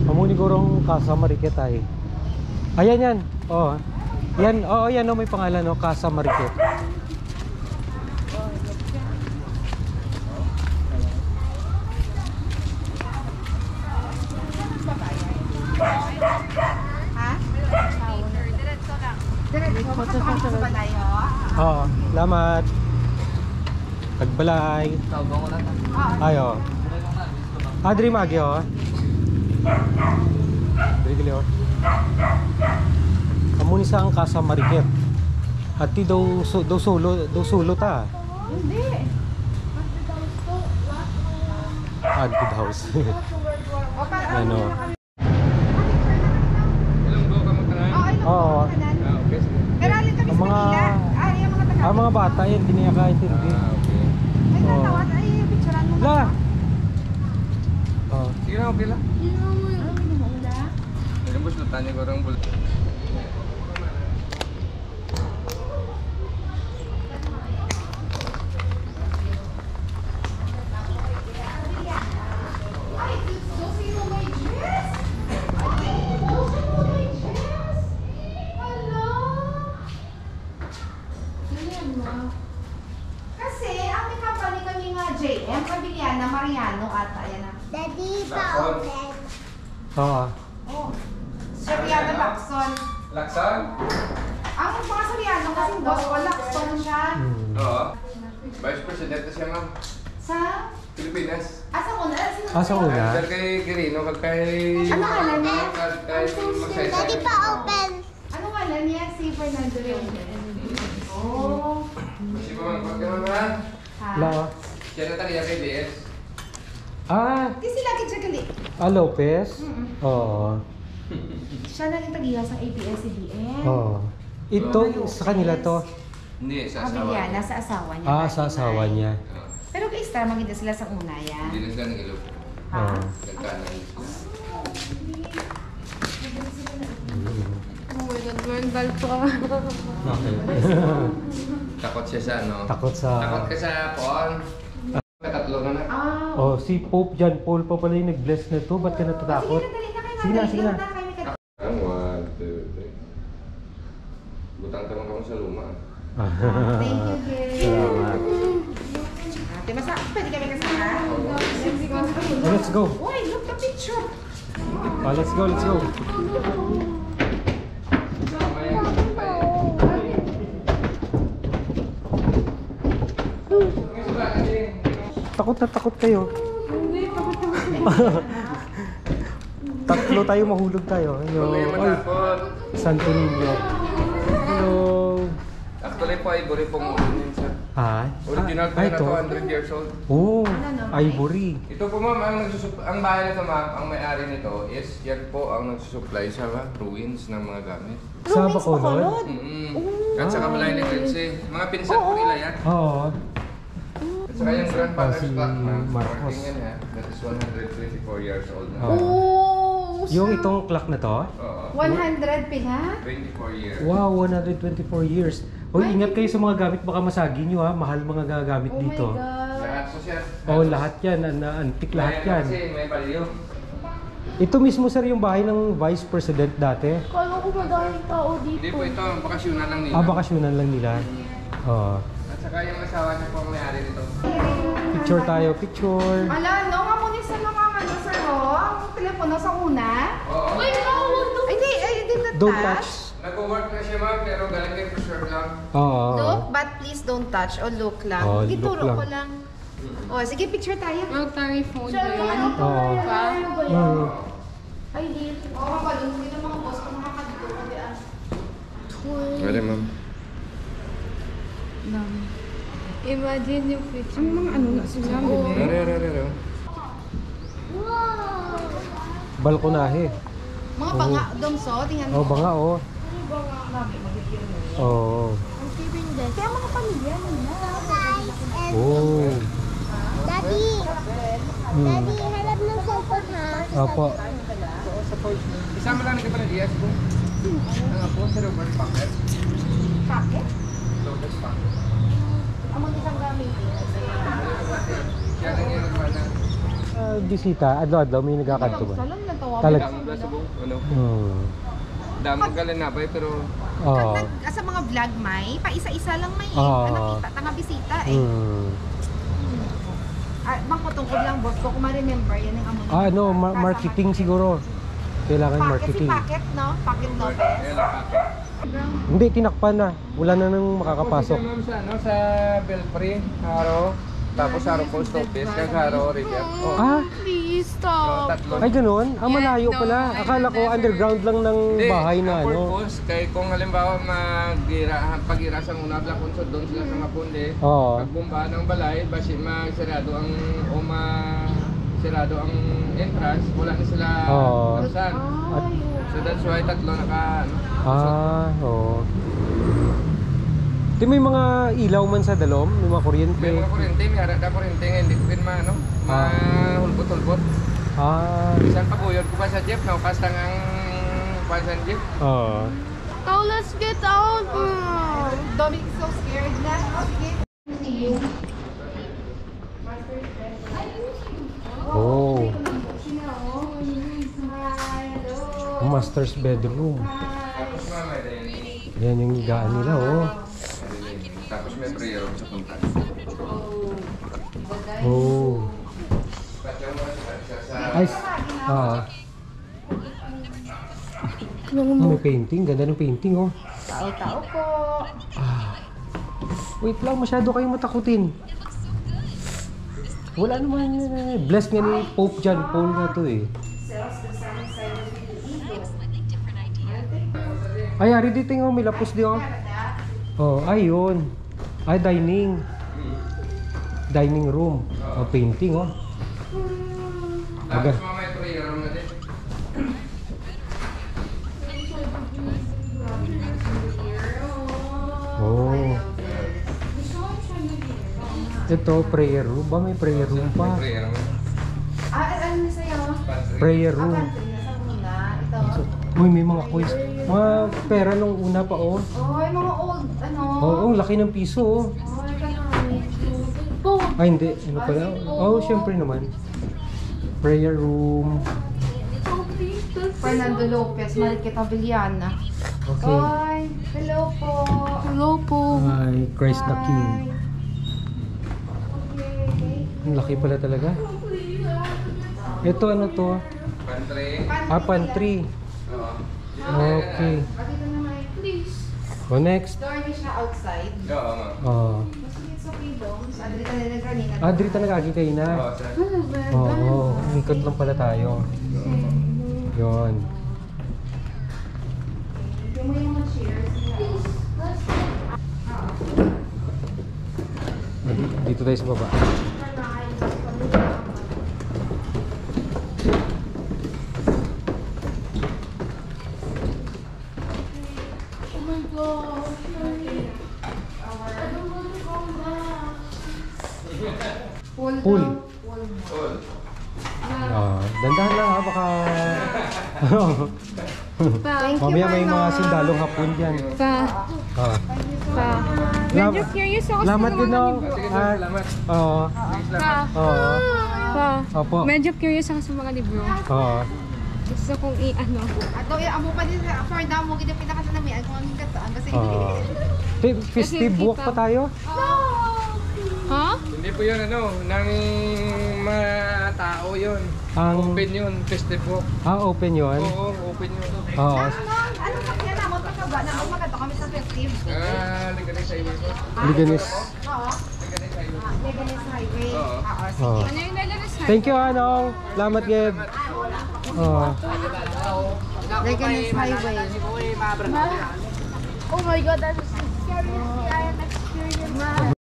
Amuni gorong Casa Mariquet ay. Ayan yan. Oh. Yan, oh, yan oh, may pangalan no, Casa Mariquet. Oo, salamat. Tagbalay. Ayo. Adri magi oh. Dili gali oh. Amo ni sa ang Casa Mariquet. At ti daw solo ta. Hindi. Haunted house. Ano? Oo. Ang mga bata yan, hindi niya kaintindi. Ay, natawad. Ay, picturean mo. La! Oh. Sige na, okay lang. Ano Yung buslutan niya ko rin bulto. JM, Pabiliana, Mariano ata, yan na. Daddy, pa-open. Oo. Oh, Soriano Lacson. Laksan? Ang mga Soriano kasi boss ko, Lacson siya. Oo. Vice President siya ma'am. Sa? Pilipinas. Sa una? Sa una? Dahil kay Quirino, kay... Ano ngalan niya? Kay Magsaysay. Daddy, pa-open. Ano ngalan niya? Si Fernando Leon. Oh. Kasi pa ma'am, pagkaman ha? La. Siya na tayo kay DS. Ah, Kasi lagi siya gali. Lopez? Oo. Siya naging tagiya sa ABS-CBN. Oo. Ito, sa kanila to. Hindi, sa asawa Pabiliana, niya. sa asawa niya. Sa asawa niya. Oo. Pero kay Star, maganda sila sa una yan. Hindi na sila nag-ilo. Ha? Oo. Nagkanan sila. Oh my God, Wendell pa. Okay. Takot siya sa ano? Takot sa... Takot ka sa pon. Katatlo na na. Ah. Oh, si Pope John Paul pa pala yung nag-bless na to. Ba't ka natatakot? Sige na, dali na kayo. Sige na, sige na. Ang 1, 2, 3. Butang tamang kamo sa luma. Thank you, Gay. Salamat. Ate, masa, pwede kami kasama? Let's go. Uy, look the picture. Oh, let's go, let's go. Takot na takot kayo. Hindi, takot ako. Tatlo tayo, mahulog tayo. Hello. Huwag kayo matakot. Santo Niño. Hello. Actually po, ivory pong ulo niyan sir. Original po na ito. 200 years old. Oh, ivory. Ito po ma'am, ang bahay nito ma'am, ang may-ari nito is yan po ang nagsusupply sa ruins ng mga gamit. Sa Bacolod? At sa kabalay ni Prince, mga pinsan po nila yan. Oo. At saka yung grandfather's Si clock ma'am, Marcos. working yan ha. That is 124 years old na. Oo. Oh, Yung itong clock na to? Oo. 100 pina? 24 years. Wow, 124 years. Hoy, ingat kayo sa mga gamit, baka masagi nyo ha. Mahal mga gagamit oh my dito. God. Lahat po siya. Oh, lahat yan. Antik lahat yan. Kasi may palyo. Ito mismo sir yung bahay ng Vice President dati. Kala ko madaming tao dito. Hindi po ito, bakasyonan lang nila. Bakasyonan lang nila. Oo. At saka yung asawa niya po ang may-ari nito. Picture tayo, picture. Ala, no, nga mo ni sa mga ano, sir, oh. Ang telepono sa una. Oo. Wait, no, wag to. Ay, di na Don't touch. Nag-work na siya ma'am, pero galing kay preserve lang. Oo. Look, but please don't touch. O look lang. Oh, Sige, look turo lang. ko lang. Oh, sige, picture tayo. Military phone ba yun? Oo. Mm. Ay, di. Oo, mabalong. Hindi na mga boss ko makakadito. Pwede ma'am. Imagine yung picture. Ang mga ano na sila. Rere. Balkonahe. Mga banga, domso, tingnan mo. Oh, banga oh. Oo. Kaya mga pamilya nila. Oh. Daddy, Daddy, hanap ng cellphone ha. Opo. Isama lang ka pa ng DS po. Ang po, sa Robert Packet. Packet? Robert Packet. Amang isang gamit. Kaya lang yung nagpala. bisita, adlaw-adlaw may nagakanto ba? Salam na tawa. Talag- Damo ba sa buong, ano? Damo galing na ba, pero Oo. Sa mga vlog may, pa isa-isa lang may Oo. nakita, tanga bisita eh. Hmm. Bang tungkol lang boss ko, kung ma-remember, yan ang amo. Ano, marketing siguro. Kailangan Packet, si marketing. Packet, no? Packet Lopez. ayan ang packet. Hindi, tinakpan na. Wala na nang makakapasok. Tapos ma'am sa, ano, sa Belfry, Haro, tapos Haro Post Office, kag Haro Rivier. Oh, Ah, Please oh, stop. tatlo. ay ganun? Ah, malayo pala. Akala ko underground lang ng Hindi, bahay na ang ano. purpose, kay kung halimbawa pag-ira sa muna, konsod doon sila sa Mapunde, Oo. pagbumba ng balay, basi masirado ang sirado ang entrance, wala na sila Oo. laksan. At, So that's why tatlo naka oo. Di may mga ilaw man sa dalom, may mga kuryente. may mga kuryente, may harap na kuryente nga hindi ko pin mahulbot-hulbot. Ah, Bisan paguyod ko pa sa jeep, nakastang ang pansan jeep. oo. Oh, let's get out. Dominic is so scared na. Sige. See you. Oh, Hi, hello. master's bedroom. Tapos mama, then, Yan yung higaan nila, oh. tapos may prayer room sa punta. Oh. Patyo mo sa Ay, may painting. Ganda ng painting, oh. Tao-tao po. Wait lang, masyado kayong matakutin. Wala naman, blessed nga ni Pope John Paul na to eh. Ay, ari dito nga, may lapos di oh. Oh, ayun. Ay, dining. Dining room. Oh, painting oh. Tapos mama, may prayer room na din. Oh. Ito, prayer room. Ba, may prayer room pa. Prayer room. Ano na sa'yo? Pantry. Prayer room. Nasa una. Ito. Uy, may mga coins. Mga pera nung una pa oh. Oh, yung mga old, ano? Oo, laki ng piso oh. Oh, ganun. Ay, hindi. Ano pala? Oh, syempre naman. Prayer room. Fernando Lopez, Marikita Villana. Okay. Oy, hello po. Hello po. Ay, Christ the King. Hi. Okay. Ang laki pala talaga. Ito ano to? Pantry. Pantry. Oo. Okay. Dito naman. Please. O next. Door niya siya outside. Oo, ma'am. Oh. Mas it's okay dong. Sa Adrita na kanina. Ah, dito nag-agi kayo na. Oo, sir. Oo, likod lang pala tayo. Yon. Yung may mga chairs. Dito tayo sa baba. Oh my God. Pool. Pool. All. Dandahan lang ha, baka... Mamaya may mga sindalong hapon dyan. Pa. Ah. Pa. Lam- Medyo curious ako sa Salamat din no. Sige, sir, Ah, salamat. Oo. Pa. Oo. Pa. Opo. Medyo curious ako sa mga libro. Oo. Gusto kong i-ano. Ato, amo pa din sa for damo gid pinakasanamian kung ang kataan kasi. Festive walk pa tayo? Ha? Hindi po yun, ano, nang mga tao yun. Ang... Open yun, festive walk. open yun? Oo, open yun. Oo. Ano pa kaya na mo pa ba na magkata kami sa festive. Liganis sa iba po. Liganis. Oo. Liganis sa iba. Leganes Highway. Oo. Oo. Oo. Ano yung lalagas na? Thank you, Anong. Salamat, Geb. Oo. Leganes Highway. Oh my God, that's a scary experience.